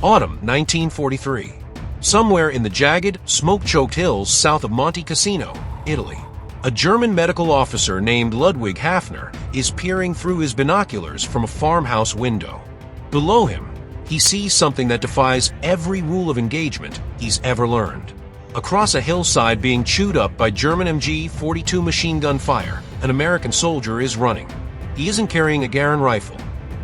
Autumn 1943. Somewhere in the jagged, smoke-choked hills south of Monte Cassino, Italy, a German medical officer named Ludwig Hafner is peering through his binoculars from a farmhouse window. Below him, he sees something that defies every rule of engagement he's ever learned. Across a hillside being chewed up by German MG-42 machine gun fire, an American soldier is running. He isn't carrying a Garand rifle.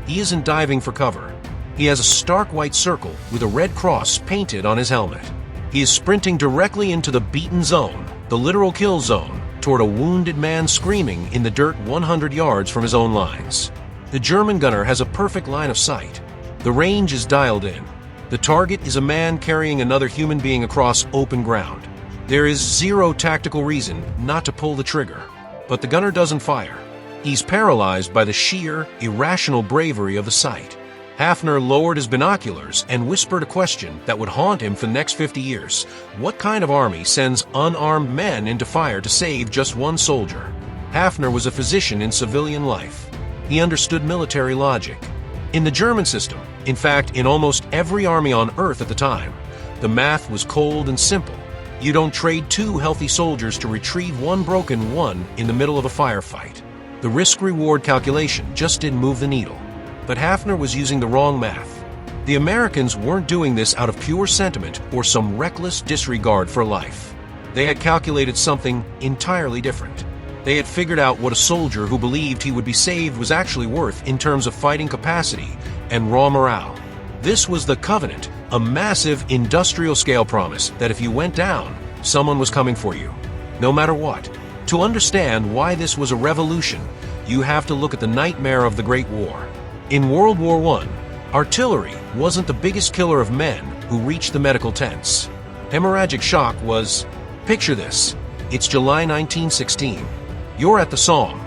He isn't diving for cover. He has a stark white circle with a red cross painted on his helmet. He is sprinting directly into the beaten zone, the literal kill zone, toward a wounded man screaming in the dirt 100 yards from his own lines. The German gunner has a perfect line of sight. The range is dialed in. The target is a man carrying another human being across open ground. There is zero tactical reason not to pull the trigger, but the gunner doesn't fire. He's paralyzed by the sheer, irrational bravery of the sight. Hafner lowered his binoculars and whispered a question that would haunt him for the next 50 years. What kind of army sends unarmed men into fire to save just one soldier? Hafner was a physician in civilian life. He understood military logic. In the German system, in fact, in almost every army on Earth at the time, the math was cold and simple. You don't trade two healthy soldiers to retrieve one broken one in the middle of a firefight. The risk-reward calculation just didn't move the needle. But Hafner was using the wrong math. The Americans weren't doing this out of pure sentiment or some reckless disregard for life. They had calculated something entirely different. They had figured out what a soldier who believed he would be saved was actually worth in terms of fighting capacity and raw morale. This was the Covenant, a massive industrial-scale promise that if you went down, someone was coming for you, no matter what. To understand why this was a revolution, you have to look at the nightmare of the Great War. In World War I, artillery wasn't the biggest killer of men who reached the medical tents. Hemorrhagic shock was, picture this, it's July 1916. You're at the Somme.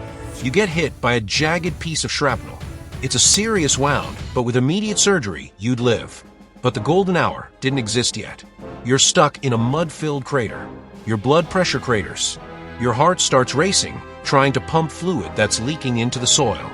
You get hit by a jagged piece of shrapnel. It's a serious wound, but with immediate surgery, you'd live. But the golden hour didn't exist yet. You're stuck in a mud-filled crater. Your blood pressure craters. Your heart starts racing, trying to pump fluid that's leaking into the soil.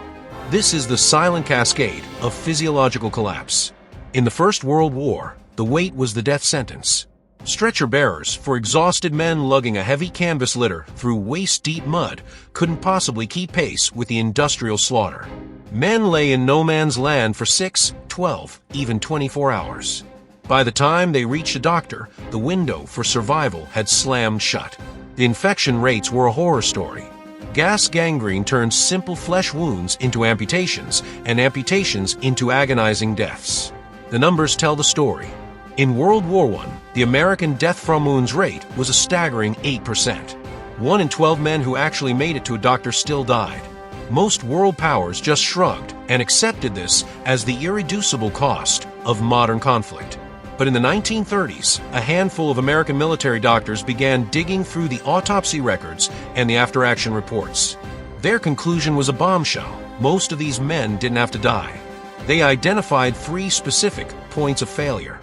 This is the silent cascade of physiological collapse. In the First World War, the weight was the death sentence. Stretcher bearers for exhausted men lugging a heavy canvas litter through waist-deep mud couldn't possibly keep pace with the industrial slaughter. Men lay in no man's land for 6, 12, even 24 hours. By the time they reached a doctor, the window for survival had slammed shut. The infection rates were a horror story. Gas gangrene turns simple flesh wounds into amputations, and amputations into agonizing deaths. The numbers tell the story. In World War I, the American death from wounds rate was a staggering 8%. 1 in 12 men who actually made it to a doctor still died. Most world powers just shrugged and accepted this as the irreducible cost of modern conflict. But in the 1930s, a handful of American military doctors began digging through the autopsy records and the after-action reports. Their conclusion was a bombshell. Most of these men didn't have to die. They identified 3 specific points of failure.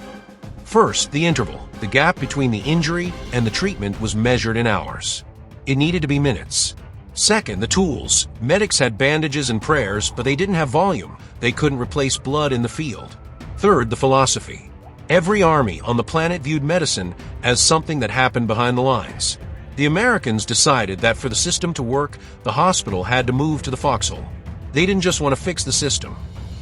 First, the interval. The gap between the injury and the treatment was measured in hours. It needed to be minutes. Second, the tools. Medics had bandages and prayers, but they didn't have volume. They couldn't replace blood in the field. Third, the philosophy. Every army on the planet viewed medicine as something that happened behind the lines. The Americans decided that for the system to work, the hospital had to move to the foxhole. They didn't just want to fix the system.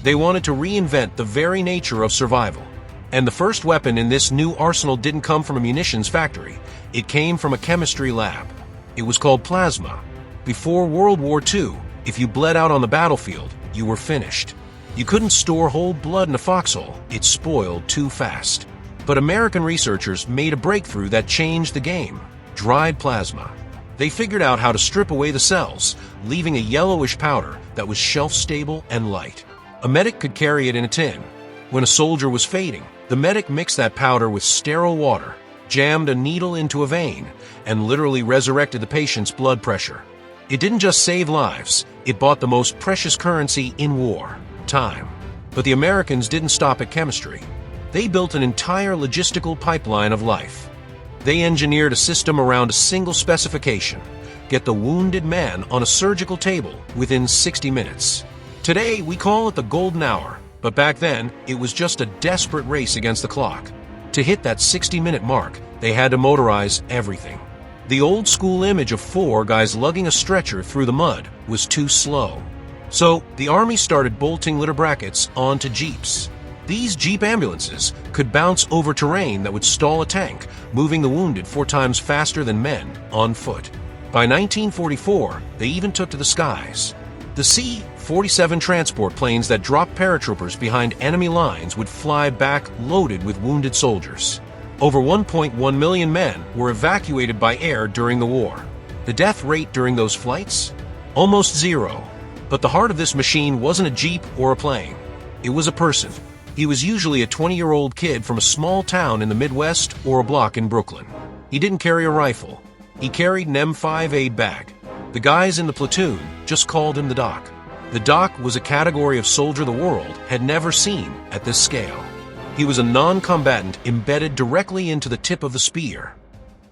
They wanted to reinvent the very nature of survival. And the first weapon in this new arsenal didn't come from a munitions factory. It came from a chemistry lab. It was called plasma. Before World War II, if you bled out on the battlefield, you were finished. You couldn't store whole blood in a foxhole. It spoiled too fast. But American researchers made a breakthrough that changed the game. Dried plasma. They figured out how to strip away the cells, leaving a yellowish powder that was shelf-stable and light. A medic could carry it in a tin. When a soldier was fading, the medic mixed that powder with sterile water, jammed a needle into a vein, and literally resurrected the patient's blood pressure. It didn't just save lives, it bought the most precious currency in war. Time. But the Americans didn't stop at chemistry. They built an entire logistical pipeline of life. They engineered a system around a single specification: get the wounded man on a surgical table within 60 minutes. Today, we call it the golden hour, But back then, it was just a desperate race against the clock. To hit that 60-minute mark, they had to motorize everything. The old-school image of 4 guys lugging a stretcher through the mud was too slow. So, the Army started bolting litter brackets onto Jeeps. These Jeep ambulances could bounce over terrain that would stall a tank, moving the wounded 4 times faster than men on foot. By 1944, they even took to the skies. The C-47 transport planes that dropped paratroopers behind enemy lines would fly back loaded with wounded soldiers. Over 1.1 million men were evacuated by air during the war. The death rate during those flights? Almost 0. But the heart of this machine wasn't a Jeep or a plane. It was a person. He was usually a 20-year-old kid from a small town in the Midwest or a block in Brooklyn. He didn't carry a rifle. He carried an M5 aid bag. The guys in the platoon just called him the Doc. The Doc was a category of soldier the world had never seen at this scale. He was a non-combatant embedded directly into the tip of the spear.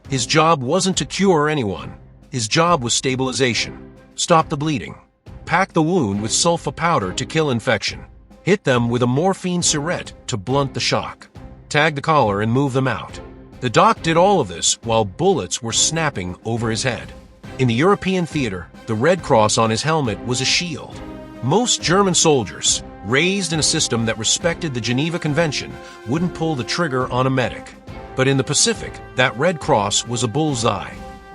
His job wasn't to cure anyone. His job was stabilization. Stop the bleeding. Pack the wound with sulfa powder to kill infection. Hit them with a morphine syringe to blunt the shock. Tag the collar and move them out. The Doc did all of this while bullets were snapping over his head. In the European theater, the Red Cross on his helmet was a shield. Most German soldiers, raised in a system that respected the Geneva Convention, wouldn't pull the trigger on a medic. But in the Pacific, that Red Cross was a bullseye.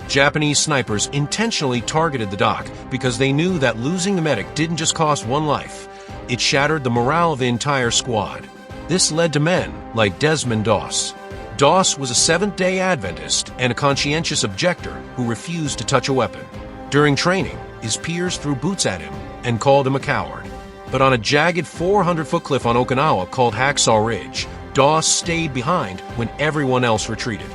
Japanese snipers intentionally targeted the Doc because they knew that losing the medic didn't just cost 1 life. It shattered the morale of the entire squad. This led to men like Desmond Doss. Doss was a Seventh-day Adventist and a conscientious objector who refused to touch a weapon. During training, his peers threw boots at him and called him a coward. But on a jagged 400-foot cliff on Okinawa called Hacksaw Ridge, Doss stayed behind when everyone else retreated.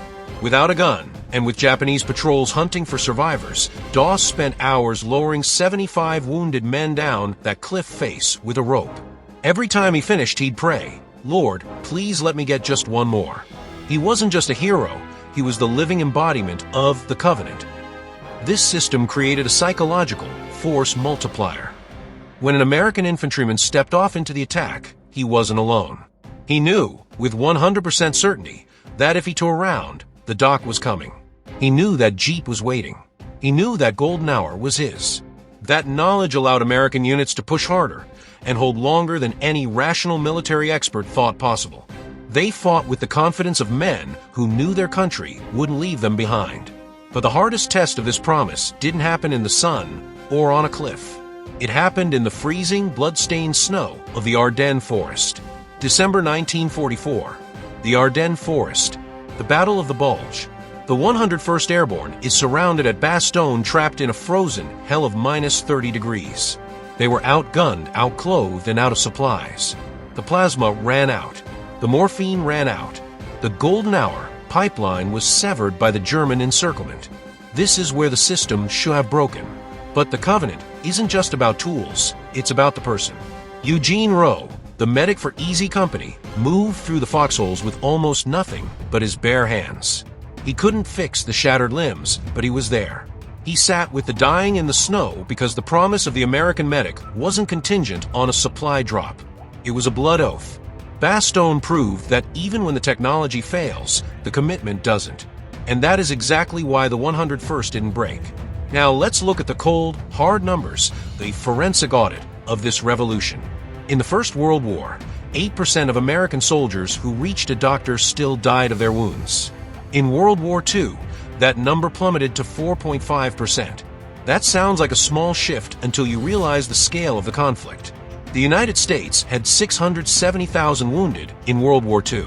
Without a gun, and with Japanese patrols hunting for survivors, Doss spent hours lowering 75 wounded men down that cliff face with a rope. Every time he finished, he'd pray, "Lord, please let me get just one more." He wasn't just a hero, he was the living embodiment of the Covenant. This system created a psychological force multiplier. When an American infantryman stepped off into the attack, he wasn't alone. He knew, with 100% certainty, that if he tore around, the Doc was coming. He knew that Jeep was waiting. He knew that golden hour was his. That knowledge allowed American units to push harder and hold longer than any rational military expert thought possible. They fought with the confidence of men who knew their country wouldn't leave them behind. But the hardest test of this promise didn't happen in the sun or on a cliff. It happened in the freezing, blood-stained snow of the Ardennes Forest. December 1944. The Ardennes Forest. The Battle of the Bulge. The 101st Airborne is surrounded at Bastogne, trapped in a frozen hell of minus 30 degrees. They were outgunned, outclothed, and out of supplies. The plasma ran out. The morphine ran out. The golden hour pipeline was severed by the German encirclement. This is where the system should have broken. But the Covenant isn't just about tools, it's about the person. Eugene, the medic for Easy Company, moved through the foxholes with almost nothing but his bare hands. He couldn't fix the shattered limbs, but he was there. He sat with the dying in the snow because the promise of the American medic wasn't contingent on a supply drop. It was a blood oath. Bastogne proved that even when the technology fails, the commitment doesn't. And that is exactly why the 101st didn't break. Now let's look at the cold, hard numbers, the forensic audit of this revolution. In the First World War, 8% of American soldiers who reached a doctor still died of their wounds. In World War II, that number plummeted to 4.5%. That sounds like a small shift until you realize the scale of the conflict. The United States had 670,000 wounded in World War II.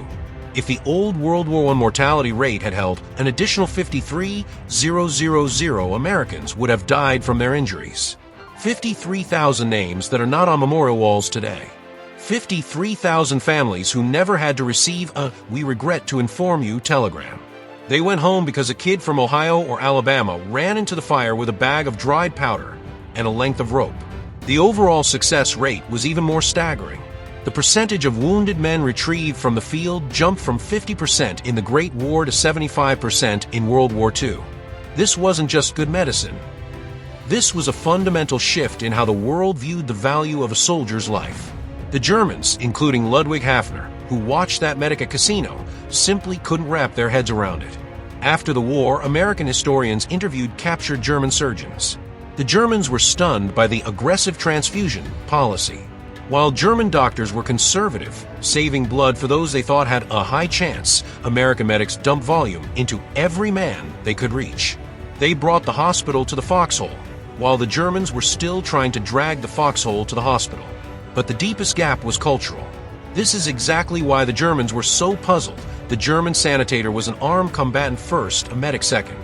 If the old World War I mortality rate had held, an additional 53,000 Americans would have died from their injuries. 53,000 names that are not on memorial walls today. 53,000 families who never had to receive a "we regret to inform you" telegram. They went home because a kid from Ohio or Alabama ran into the fire with a bag of dried powder and a length of rope. The overall success rate was even more staggering. The percentage of wounded men retrieved from the field jumped from 50% in the Great War to 75% in World War II. This wasn't just good medicine. This was a fundamental shift in how the world viewed the value of a soldier's life. The Germans, including Ludwig Hafner, who watched that medic at Casino, simply couldn't wrap their heads around it. After the war, American historians interviewed captured German surgeons. The Germans were stunned by the aggressive transfusion policy. While German doctors were conservative, saving blood for those they thought had a high chance, American medics dumped volume into every man they could reach. They brought the hospital to the foxhole, while the Germans were still trying to drag the foxhole to the hospital. But the deepest gap was cultural. This is exactly why the Germans were so puzzled. The German sanitator was an armed combatant first, a medic second.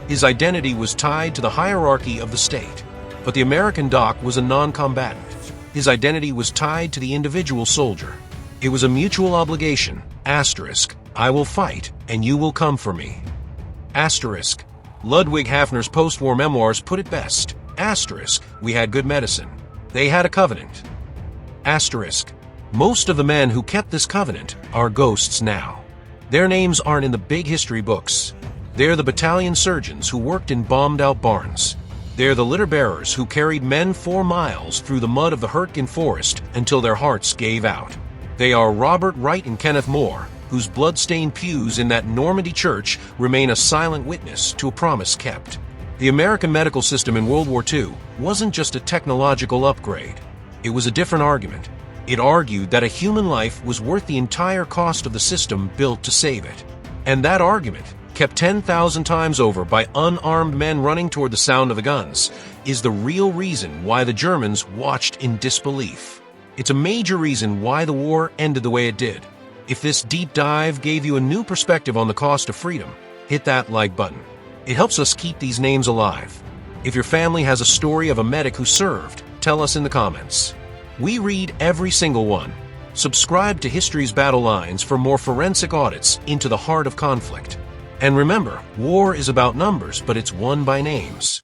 His identity was tied to the hierarchy of the state. But the American doc was a non-combatant. His identity was tied to the individual soldier. It was a mutual obligation. Asterisk, I will fight, and you will come for me. Asterisk, Ludwig Hafner's post-war memoirs put it best. Asterisk, we had good medicine. They had a covenant. Asterisk, most of the men who kept this covenant are ghosts now. Their names aren't in the big history books. They're the battalion surgeons who worked in bombed-out barns. They're the litter-bearers who carried men 4 miles through the mud of the Hurtgen forest until their hearts gave out. They are Robert Wright and Kenneth Moore, whose blood-stained pews in that Normandy church remain a silent witness to a promise kept. The American medical system in World War II wasn't just a technological upgrade. It was a different argument. It argued that a human life was worth the entire cost of the system built to save it. And that argument, kept 10,000 times over by unarmed men running toward the sound of the guns, is the real reason why the Germans watched in disbelief. It's a major reason why the war ended the way it did. If this deep dive gave you a new perspective on the cost of freedom, hit that like button. It helps us keep these names alive. If your family has a story of a medic who served, tell us in the comments. We read every single one. Subscribe to History's Battle Lines for more forensic audits into the heart of conflict. And remember, war is about numbers, but it's won by names.